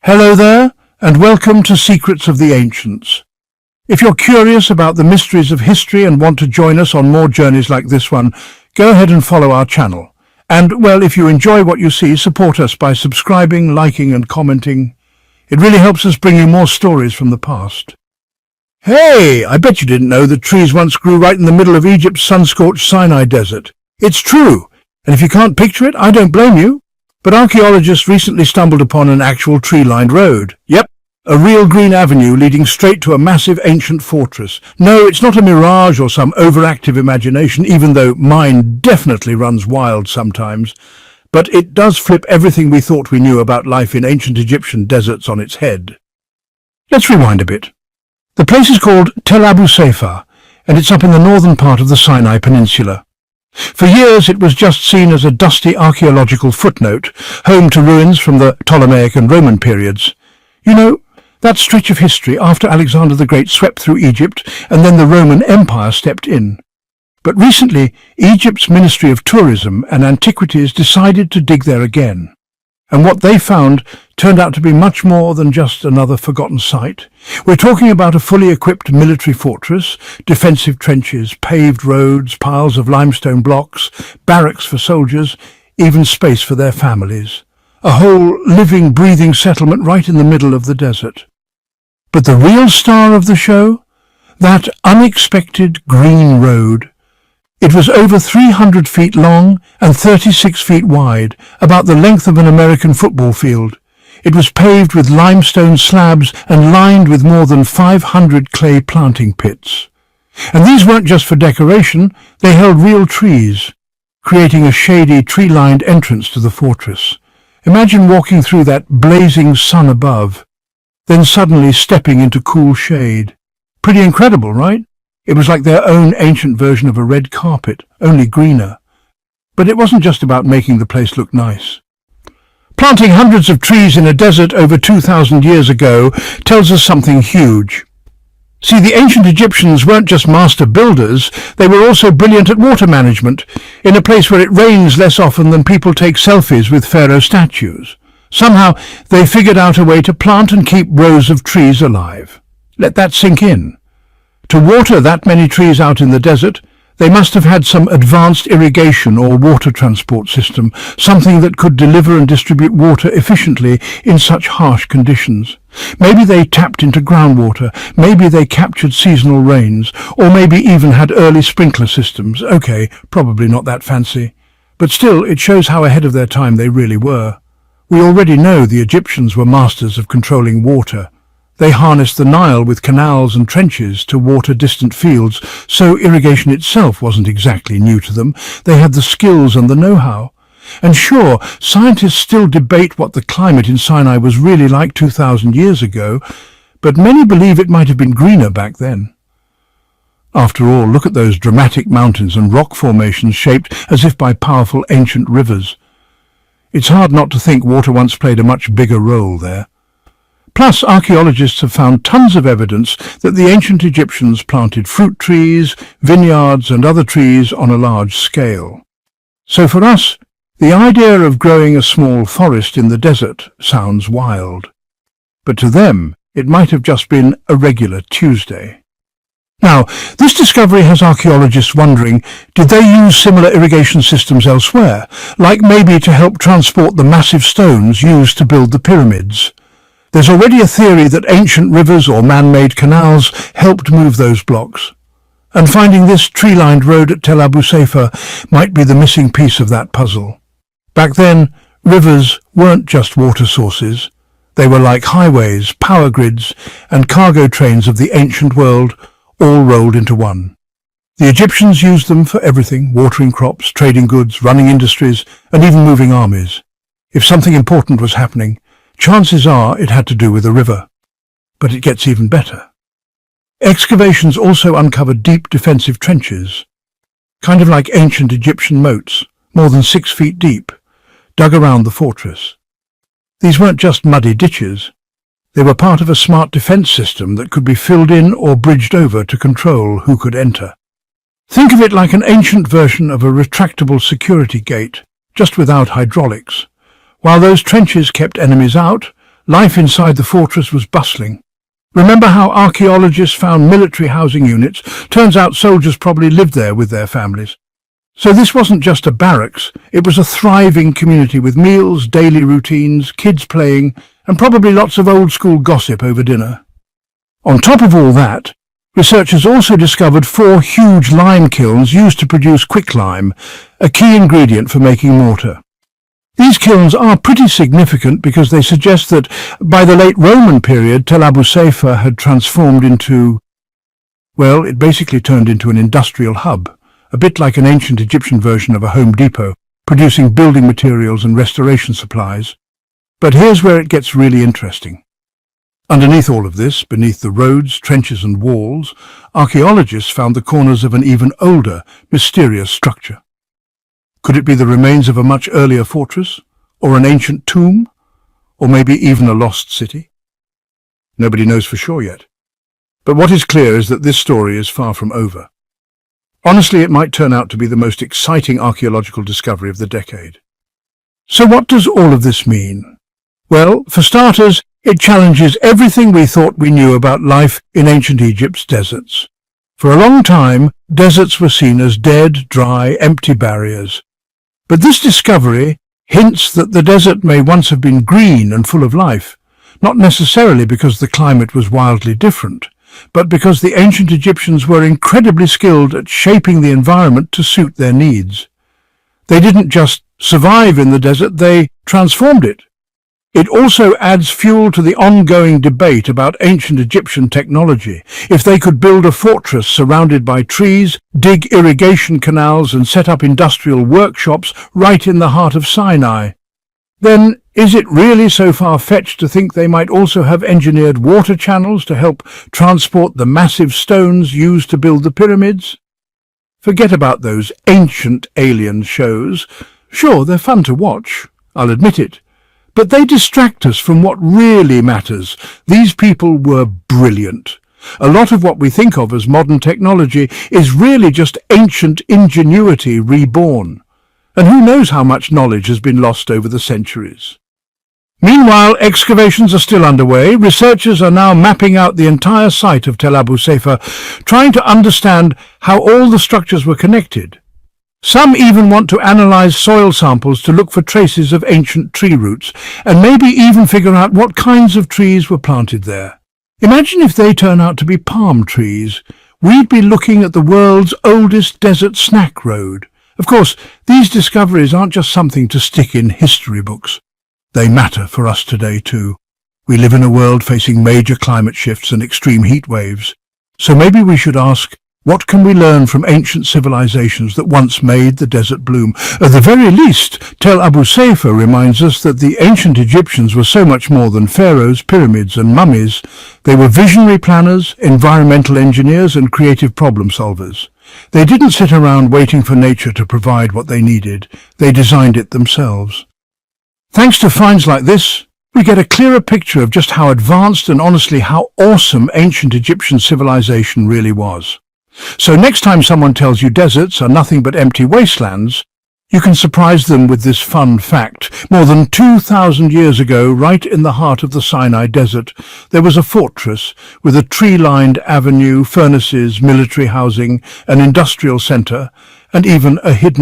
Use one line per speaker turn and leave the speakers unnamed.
Hello there, and welcome to Secrets of the Ancients. If you're curious about the mysteries of history and want to join us on more journeys like this one, go ahead and follow our channel. And, well, if you enjoy what you see, support us by subscribing, liking and commenting. It really helps us bring you more stories from the past. Hey, I bet you didn't know that trees once grew right in the middle of Egypt's sun-scorched Sinai desert. It's true, and if you can't picture it, I don't blame you. But archaeologists recently stumbled upon an actual tree-lined road. Yep, a real green avenue leading straight to a massive ancient fortress. No, it's not a mirage or some overactive imagination, even though mine definitely runs wild sometimes. But it does flip everything we thought we knew about life in ancient Egyptian deserts on its head. Let's rewind a bit. The place is called Tel Abu Seifa, and it's up in the northern part of the Sinai Peninsula. For years it was just seen as a dusty archaeological footnote, home to ruins from the Ptolemaic and Roman periods. You know, that stretch of history after Alexander the Great swept through Egypt and then the Roman Empire stepped in. But recently, Egypt's Ministry of Tourism and Antiquities decided to dig there again. And what they found turned out to be much more than just another forgotten site. We're talking about a fully equipped military fortress, defensive trenches, paved roads, piles of limestone blocks, barracks for soldiers, even space for their families. A whole living, breathing settlement right in the middle of the desert. But the real star of the show? That unexpected green road. It was over 300 feet long and 36 feet wide, about the length of an American football field. It was paved with limestone slabs and lined with more than 500 clay planting pits. And these weren't just for decoration, they held real trees, creating a shady, tree-lined entrance to the fortress. Imagine walking through that blazing sun above, then suddenly stepping into cool shade. Pretty incredible, right? It was like their own ancient version of a red carpet, only greener. But it wasn't just about making the place look nice. Planting hundreds of trees in a desert over 2,000 years ago tells us something huge. See, the ancient Egyptians weren't just master builders, they were also brilliant at water management, in a place where it rains less often than people take selfies with pharaoh statues. Somehow, they figured out a way to plant and keep rows of trees alive. Let that sink in. To water that many trees out in the desert, they must have had some advanced irrigation or water transport system, something that could deliver and distribute water efficiently in such harsh conditions. Maybe they tapped into groundwater, maybe they captured seasonal rains, or maybe even had early sprinkler systems. Okay, probably not that fancy. But still, it shows how ahead of their time they really were. We already know the Egyptians were masters of controlling water. They harnessed the Nile with canals and trenches to water distant fields, so irrigation itself wasn't exactly new to them. They had the skills and the know-how. And sure, scientists still debate what the climate in Sinai was really like 2,000 years ago, but many believe it might have been greener back then. After all, look at those dramatic mountains and rock formations shaped as if by powerful ancient rivers. It's hard not to think water once played a much bigger role there. Plus, archaeologists have found tons of evidence that the ancient Egyptians planted fruit trees, vineyards and other trees on a large scale. So for us, the idea of growing a small forest in the desert sounds wild. But to them, it might have just been a regular Tuesday. Now, this discovery has archaeologists wondering, did they use similar irrigation systems elsewhere, like maybe to help transport the massive stones used to build the pyramids? There's already a theory that ancient rivers or man-made canals helped move those blocks. And finding this tree-lined road at Tel Abu Seifa might be the missing piece of that puzzle. Back then, rivers weren't just water sources. They were like highways, power grids, and cargo trains of the ancient world, all rolled into one. The Egyptians used them for everything, watering crops, trading goods, running industries, and even moving armies. If something important was happening, chances are it had to do with a river. But it gets even better. Excavations also uncovered deep defensive trenches, kind of like ancient Egyptian moats, more than 6 feet deep, dug around the fortress. These weren't just muddy ditches. They were part of a smart defense system that could be filled in or bridged over to control who could enter. Think of it like an ancient version of a retractable security gate, just without hydraulics. While those trenches kept enemies out, life inside the fortress was bustling. Remember how archaeologists found military housing units? Turns out soldiers probably lived there with their families. So this wasn't just a barracks, it was a thriving community with meals, daily routines, kids playing, and probably lots of old-school gossip over dinner. On top of all that, researchers also discovered 4 huge lime kilns used to produce quicklime, a key ingredient for making mortar. These kilns are pretty significant because they suggest that by the late Roman period, Tel Abu Seifa had transformed into, well, it basically turned into an industrial hub, a bit like an ancient Egyptian version of a Home Depot, producing building materials and restoration supplies. But here's where it gets really interesting. Underneath all of this, beneath the roads, trenches and walls, archaeologists found the corners of an even older, mysterious structure. Could it be the remains of a much earlier fortress, or an ancient tomb, or maybe even a lost city? Nobody knows for sure yet. But what is clear is that this story is far from over. Honestly, it might turn out to be the most exciting archaeological discovery of the decade. So what does all of this mean? Well, for starters, it challenges everything we thought we knew about life in ancient Egypt's deserts. For a long time, deserts were seen as dead, dry, empty barriers. But this discovery hints that the desert may once have been green and full of life, not necessarily because the climate was wildly different, but because the ancient Egyptians were incredibly skilled at shaping the environment to suit their needs. They didn't just survive in the desert, they transformed it. It also adds fuel to the ongoing debate about ancient Egyptian technology. If they could build a fortress surrounded by trees, dig irrigation canals and set up industrial workshops right in the heart of Sinai, then is it really so far-fetched to think they might also have engineered water channels to help transport the massive stones used to build the pyramids? Forget about those ancient alien shows. Sure, they're fun to watch, I'll admit it. But they distract us from what really matters. These people were brilliant. A lot of what we think of as modern technology is really just ancient ingenuity reborn. And who knows how much knowledge has been lost over the centuries. Meanwhile, excavations are still underway. Researchers are now mapping out the entire site of Tel Abu Seifa, trying to understand how all the structures were connected. Some even want to analyze soil samples to look for traces of ancient tree roots, and maybe even figure out what kinds of trees were planted there. Imagine if they turn out to be palm trees. We'd be looking at the world's oldest desert snack road. Of course, these discoveries aren't just something to stick in history books. They matter for us today too. We live in a world facing major climate shifts and extreme heat waves. So maybe we should ask, what can we learn from ancient civilizations that once made the desert bloom? At the very least, Tel Abu Seifa reminds us that the ancient Egyptians were so much more than pharaohs, pyramids and mummies. They were visionary planners, environmental engineers and creative problem solvers. They didn't sit around waiting for nature to provide what they needed. They designed it themselves. Thanks to finds like this, we get a clearer picture of just how advanced and honestly how awesome ancient Egyptian civilization really was. So next time someone tells you deserts are nothing but empty wastelands, you can surprise them with this fun fact. More than 2,000 years ago, right in the heart of the Sinai desert, there was a fortress with a tree-lined avenue, furnaces, military housing, an industrial center, and even a hidden